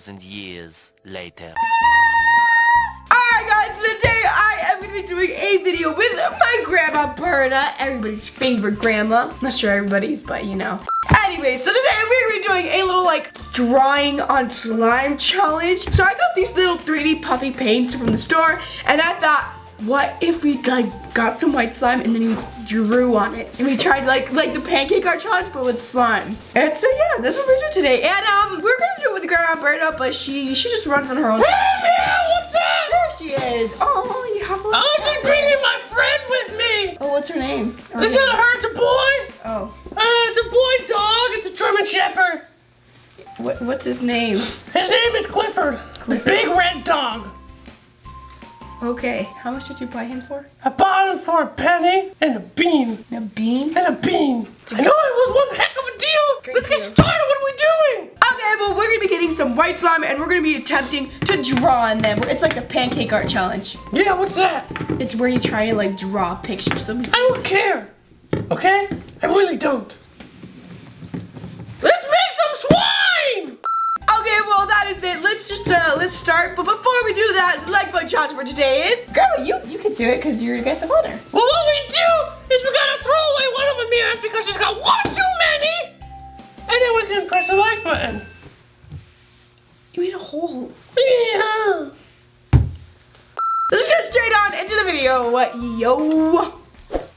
2,000 years later. Alright guys, today I am going to be doing a video with my grandma Buurda, everybody's favorite grandma. Not sure everybody's, but you know. Anyway, so today we're going to be doing a little drawing on slime challenge. So I got these little 3D puffy paints from the store, and I thought, what if we got some white slime and then we drew on it and we tried like the pancake art challenge but with slime. And so yeah, that's what we're doing today. And we're gonna do it with Grandma Buurda, but she just runs on her own. Hey Ameerah, what's up? There she is. Oh, you have a little I was just bringing my friend with me. Oh, what's her name? It's not her, it's a boy. Oh. It's a boy dog. It's a German Shepherd. What's his name? His name is Clifford. The big red dog. Okay, how much did you buy him for? I bought him for a penny and a bean. A bean? And a bean. I know it was one heck of a deal. Great Let's get deal. started. What are we doing? Okay, well, we're gonna be getting some white slime and we're gonna be attempting to draw on them. It's like the pancake art challenge. Yeah, what's that? It's where you try to draw pictures. I don't care. Okay? I really don't. Let's make some slime! Okay, well that is it. Let's just let's start. But before we do that, like my challenge for today is, Grandma, you can do it because you're the guest of honor. Well, what we do is we gotta throw away one of Ameerah's because she's got one too many, and then we can press the like button. You made a hole. Yeah. Let's get straight on into the video. Yo.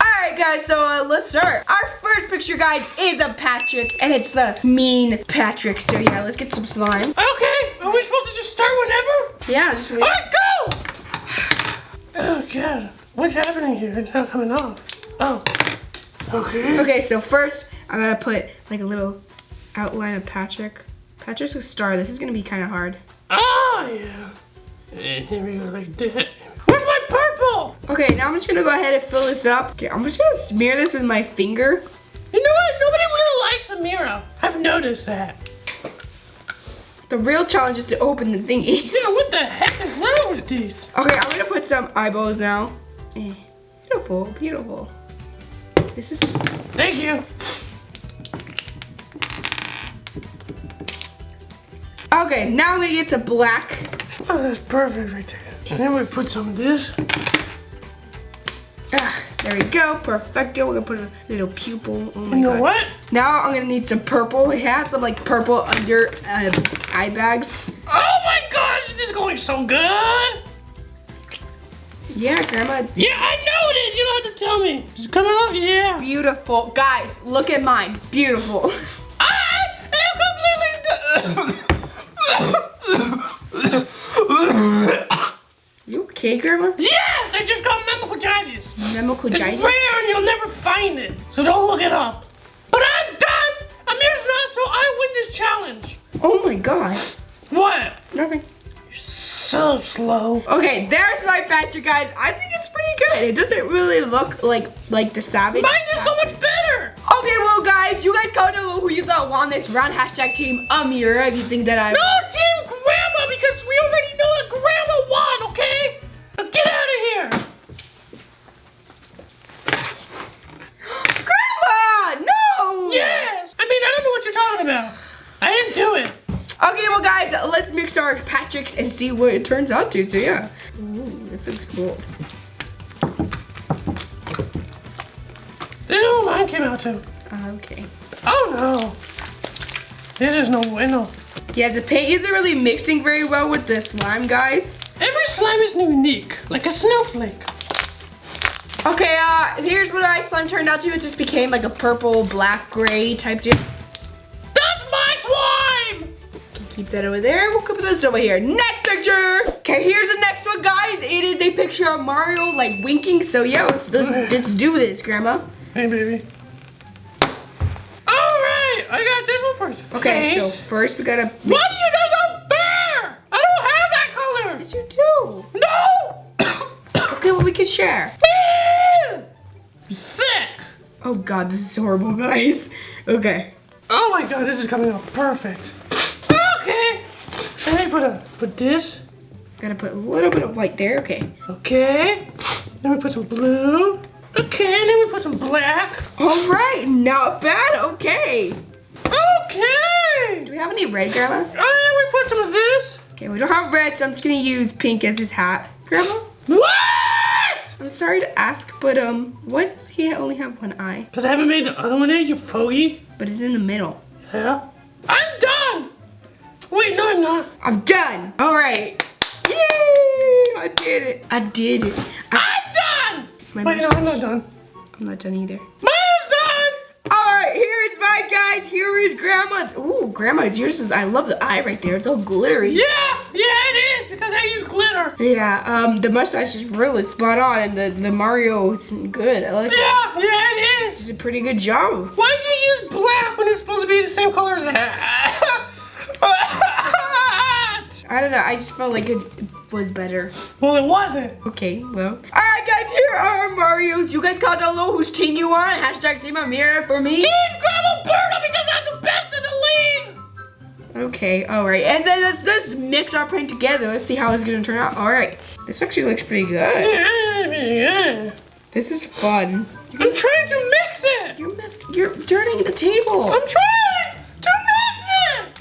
Alright guys, so let's start. Our first picture, guys, is of Patrick, and it's the mean Patrick. So yeah, let's get some slime. Okay, are we supposed to just start whenever? Yeah, just wait. All right, go! Oh God, what's happening here? It's not coming off. Oh, okay. Okay, so first, I'm gonna put a little outline of Patrick. Patrick's a star. This is gonna be kind of hard. Oh yeah. And here we go like that. Where's my purple? Okay, now I'm just gonna go ahead and fill this up. Okay, I'm just gonna smear this with my finger. You know what? Nobody really likes Ameerah. I've noticed that. The real challenge is to open the thingy. Yeah, what the heck is wrong with these? Okay, I'm gonna put some eyeballs now. Beautiful, beautiful. This is... Thank you. Okay, now I'm gonna get to black. Oh, that's perfect right there. And then we put some of this. There we go, perfecto. We're gonna put a little pupil. Oh my You know God. what? Now I'm gonna need some purple. It has some purple under eye bags. Oh my gosh, this is going so good. Yeah, Grandma. Yeah, I know it is. You don't have to tell me. Is it coming out? Yeah. Beautiful. Guys, look at mine. Beautiful. I am completely You okay, Grandma? Yes, I just got meningitis. It's Meningitis? rare and you'll never find it. So don't look it up. But I'm done. Ameerah's not, so I win this challenge. Oh my God. What? Nothing. You're so slow. Okay, there's my Patrick, guys. I think it's pretty good. It doesn't really look like the savage. Mine is so much better. Okay, well, guys, you guys comment down below who you thought won this round. Hashtag Team Ameerah if you think that I... No, Team Grandma, because we already know that Grandma won, okay? Now get out of here. Grandma, no! Yes. I mean, I don't know what you're talking about. I didn't do it. Okay, well, guys, let's mix our Patricks and see what it turns out to. So, yeah. Ooh, this looks cool. This is what mine came out to. Okay. Oh no. This is no bueno. Yeah, the paint isn't really mixing very well with the slime, guys. Every slime is unique, like a snowflake. Okay, here's what our slime turned out to. It just became like a purple, black, gray type deal. That's my slime! Keep that over there. We'll put this over here. Next picture. Okay, here's the next one, guys. It is a picture of Mario winking. So yeah, let's do this, Grandma. Hey, baby. All right, I got this one first. Okay, Face. so first we gotta. What do you guys are fair? I don't have that color. Yes, you do. No. Okay, well we can share. Sick. Oh God, this is horrible, guys. Okay. Oh my God, this is coming out perfect. Okay. Let me put this. Gotta put a little bit of white there. Okay. Okay. Then we put some blue. Okay, and then we put some black. All right, not bad. Okay. Okay. Do we we have any red, Grandma? Oh, yeah, we put some of this. Okay, we don't have red, so I'm just gonna use pink as his hat. Grandma? What? I'm sorry to ask, but why does he only have one eye? Because I haven't made the other one yet, you fogey. But it's in the middle. Yeah. I'm done. Wait, no, I'm not. I'm done. All right. Yay! I did it. I did it. I'm done. Wait, no, I'm not done. I'm not done either. Mine's done. All right, here's my guys. Here is Grandma's. Ooh, Grandma's. Yours is. I love the eye right there. It's all glittery. Yeah, it is because I use glitter. Yeah. The mustache is really spot on, and the Mario is good. I like it. Yeah, it is. You did a pretty good job. Why'd you use black when it's supposed to be the same color as the hat? I don't know. I just felt like it was better. Well, it wasn't. Okay, well. All right, guys. Here are our Marios. You guys comment down below whose team you are. Hashtag Team Ameerah for me. Team Grandma Buurda because I'm the best in the league. Okay, all right. And then let's mix our paint together. Let's see how it's gonna turn out. All right. This actually looks pretty good. Yeah. This is fun. I'm trying to mix it. You're dirtying the table. I'm trying to mix it.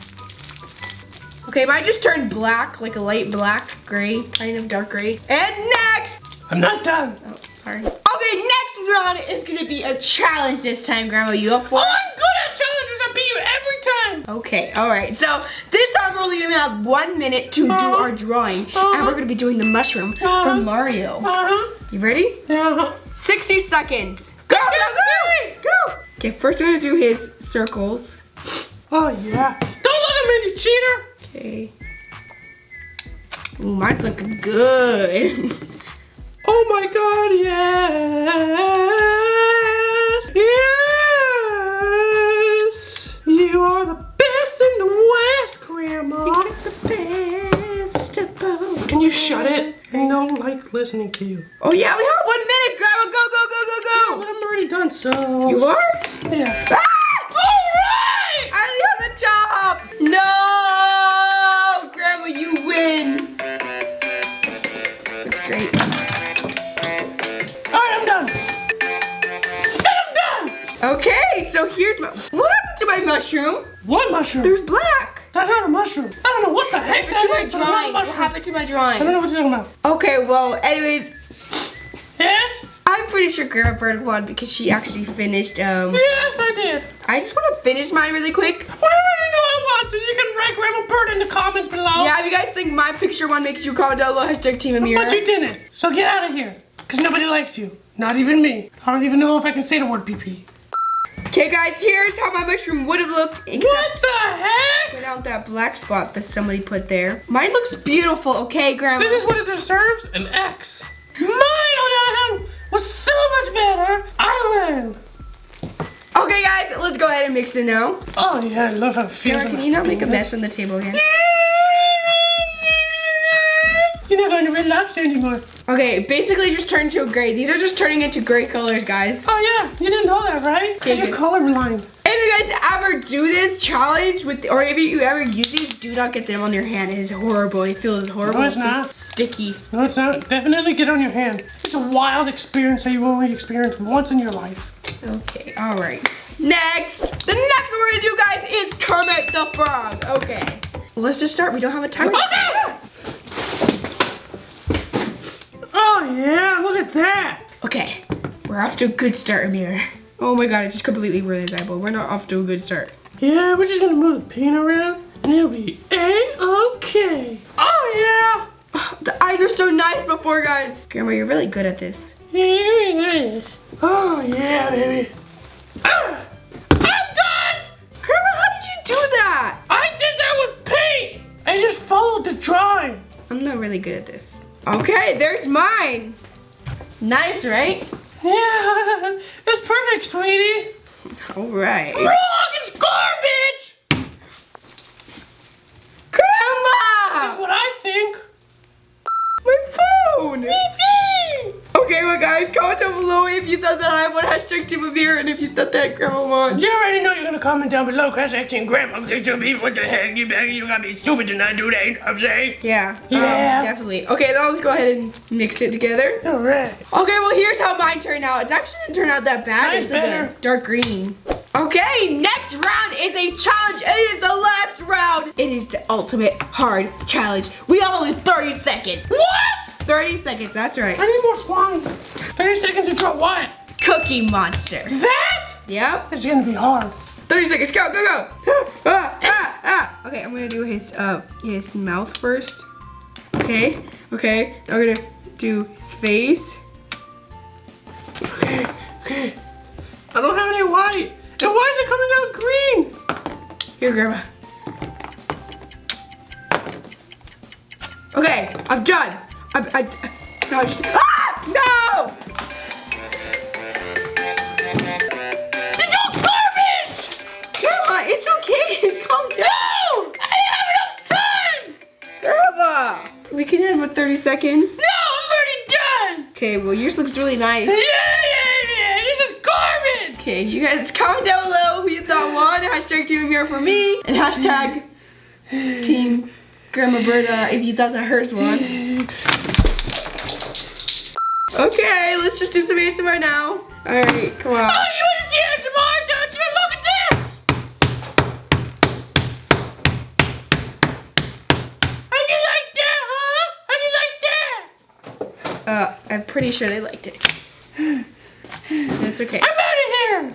Okay, mine just turned black, like a light black, gray, kind of dark gray. And next. I'm not done. Oh, sorry. Okay, next round is gonna be a challenge this time, Grandma. You up for it? I'm good at challenges. I beat you every time. Okay, all right. So this time we're only gonna have 1 minute to do our drawing, and we're gonna be doing the mushroom from Mario. You ready? 60 seconds. Go, go, go, go. Okay, first we're gonna do his circles. Oh yeah. Don't look at me, you cheater. Okay. Ooh, mine's looking good. Oh my God, yes. Yes. You are the best in the West, Grandma. You're the best of both. Can you shut it? I don't like listening to you. Oh yeah, we have 1 minute, Grandma. Go, go, go, go, go. Yeah, but I'm already done, so. You are? Yeah. Ah! All right. I only have the top. No, Grandma, you win. That's great. All right, I'm done. Then I'm done. Okay, so here's my. What happened to my mushroom? What mushroom? There's black. That's not a mushroom. I don't know what the heck that is. What But it's not a mushroom. happened to my I don't drawing? know what you're talking about. Okay, well, anyways, Yes? I'm pretty sure Grandma Bird won because she actually finished. Yes, I did. I just want to finish mine really quick. Well, I already know I want to. You can write Grandma Bird in the comments below. Yeah, if you guys think my picture won, make sure you comment down below. Hashtag Team Ameerah. But you didn't. So get out of here. Because nobody likes you. Not even me. I don't even know if I can say the word PP. Okay, guys, here's how my mushroom would have looked. What the heck? Without that black spot that somebody put there. Mine looks beautiful, okay, Grandma? This is what it deserves, an X. Mine, on the other hand, was so much better. I win. Okay, guys, let's go ahead and mix it now. Oh, yeah, I love how it feels. Can you not make a mess on the table again? You're not going to Red Lobster anymore. Okay, basically just turned to a gray. These are just turning into gray colors, guys. Oh, yeah, you didn't know that, right? Because you're colorblind. If you guys ever do this challenge or if you ever use these, do not get them on your hand. It is horrible. It feels horrible. No, it's not. Sticky. No, it's not. Definitely get on your hand. It's a wild experience that you only experience once in your life. Okay, all right. Next. The next one we're gonna do, guys, is Kermit the Frog. Okay. Let's just start. We don't have a timer. Okay. Oh, yeah, look at that. Okay, we're off to a good start, Ameerah. Oh my God, I just completely ruined his eyeball. We're not off to a good start. Yeah, we're just gonna move the paint around and it'll be A-okay. Oh, yeah. Oh, the eyes are so nice before, guys. Grandma, you're really good at this. Oh, yeah, baby. I'm done. Grandma, how did you do that? I did that with paint. I just followed the drawing. I'm not really good at this. Okay, there's mine. Nice, right? Yeah, it's perfect, sweetie. All right. Wrong, it's garbage. Grandma! That's what I think. My phone! Okay, well guys, comment down below if you thought that I won hashtag Team Ameerah and if you thought that Grandma won. You already know you're gonna comment down below, hashtag Team Grandma. What the heck? You gotta be stupid to not do that, you know what I'm saying? Yeah, Yeah. definitely. Okay, now let's go ahead and mix it together. Alright. Okay, well here's how mine turned out. It actually didn't turn out that bad. Mine's It's like better. a dark green. Okay, next round is a challenge. It is the last round. It is the ultimate hard challenge. We have only 30 seconds. What? 30 seconds, that's right. I need more slime. 30 seconds to draw what? Cookie Monster. That? Yep. It's gonna be hard. 30 seconds, go, go, go. Okay, I'm gonna do his mouth first. Okay, okay. I'm gonna do his face. Okay, okay. I don't have any white. And why is it coming out green? Here, Grandma. Okay, I'm done. No, just, no! It's all garbage! Grandma, it's okay. Calm down. No! I didn't have enough time! Grandma. We can end with 30 seconds. No, I'm already done! Okay, well, yours looks really nice. Yeah. This is garbage! Okay, you guys comment down below who you thought won. Hashtag Team Ameerah for me. And hashtag Team Grandma Buurda if you thought that hers won. Okay, let's just do some ASMR now. Alright, come on. Oh, you want to see ASMR? Don't you? Look at this! How do you like that, huh? How do you like that? I'm pretty sure they liked it. It's okay. I'm out of here!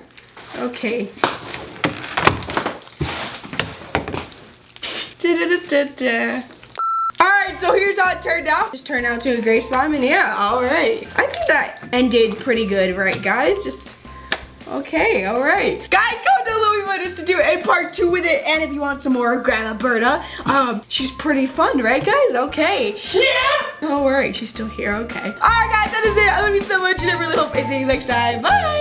Okay. Da-da-da-da-da. Alright, so here's how it turned out. Just turned out to a gray slime, and yeah, alright. I think that ended pretty good, right, guys? Just, okay, alright. Guys, comment down below if you want us to do a part 2 with it, and if you want some more Grandma Buurda. She's pretty fun, right, guys? Okay. Yeah! Alright, she's still here, okay. Alright, guys, that is it. I love you so much, and I really hope I see you next time. Bye!